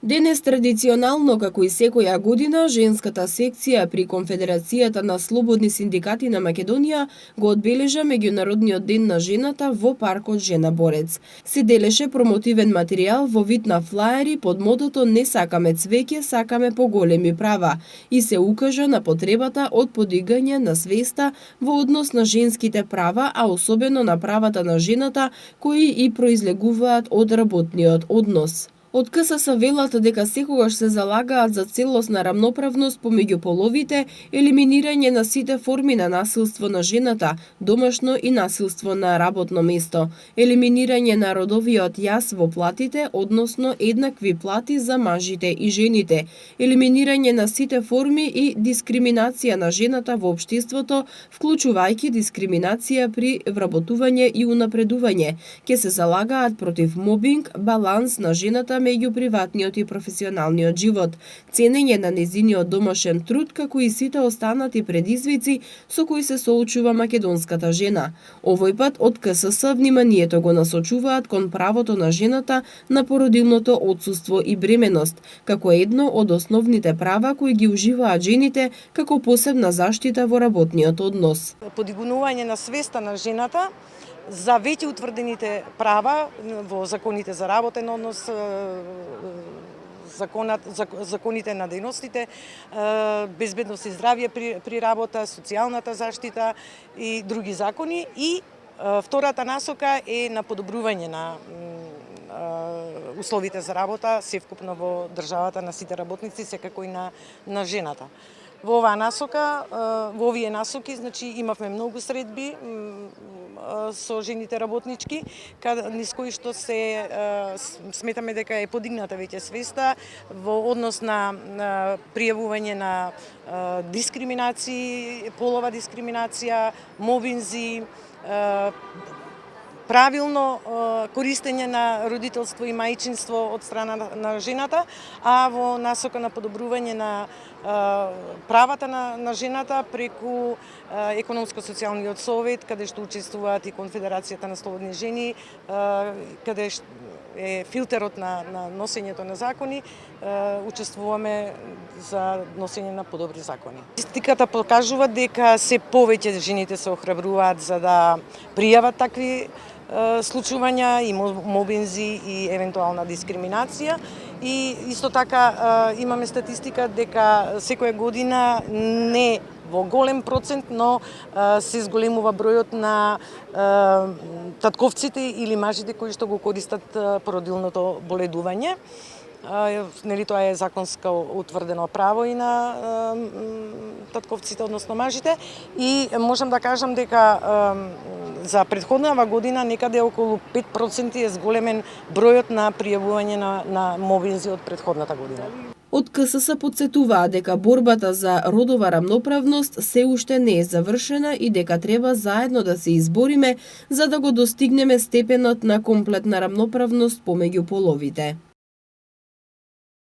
Денес традиционално, како и секоја година, женската секција при Конфедерацијата на слободни синдикати на Македонија го одбележа Меѓународниот ден на жената во паркот Жена Борец. Се делеше промотивен материјал во вид на флаери под мотото "Не сакаме цвеќе, сакаме поголеми права" и се укажа на потребата од подигање на свеста во однос на женските права, а особено на правата на жената кои и произлегуваат од работниот однос. Од КСС велат дека секогаш се залагаат за целосна рамноправност помеѓу половите, елиминирање на сите форми на насилство на жената, домашно и насилство на работно место, елиминирање на родовиот јас во платите, односно еднакви плати за мажите и жените, елиминирање на сите форми и дискриминација на жената во општеството, вклучувајќи дискриминација при вработување и унапредување. Ке се залагаат против мобинг, баланс на жената меѓу приватниот и професионалниот живот, ценење на незиниот домашен труд, како и сите останати предизвици со кои се соочува македонската жена. Овој пат од КСС вниманието го насочуваат кон правото на жената на породилното отсуство и бременост, како едно од основните права кои ги уживаат жените како посебна заштита во работниот однос. Подигнување на свеста на жената за веќе утврдените права во законите за работен однос, законите на дејностите, безбедност и здравје при работа, социјалната заштита и други закони. И втората насока е на подобрување на условите за работа севкупно во државата на сите работници, секако и на жената. Во оваа насока, во овие насоки, значи имавме многу средби со жените работнички, низ кои што се сметаме дека е подигната веќе свеста во однос на пријавување на дискриминации, полова дискриминација, мобинзи, правилно користење на родителство и мајчинство од страна на жената, а во насока на подобрување на правата на жената преку економско-социјалниот совет, каде што учествуваат и Конфедерацијата на слободни жени, каде е филтерот на носењето на закони, учествуваме за носење на подобри закони. Статистиката покажува дека се повеќе жените се охрабруваат за да пријават такви случувања и мобинзи и евентуална дискриминација. И исто така имаме статистика дека секоја година не во голем процент, но се зголемува бројот на татковците или мажите кои што го користат породилното боледување. Нели тоа е законско утврдено право и на татковците, односно мажите, и можам да кажам дека за претходната година некаде околу 5% е зголемен бројот на пријавување на мобинзи од претходната година. Од КСС подсетуваа дека борбата за родова рамноправност се уште не е завршена и дека треба заедно да се избориме за да го достигнеме степенот на комплетна рамноправност помеѓу половите.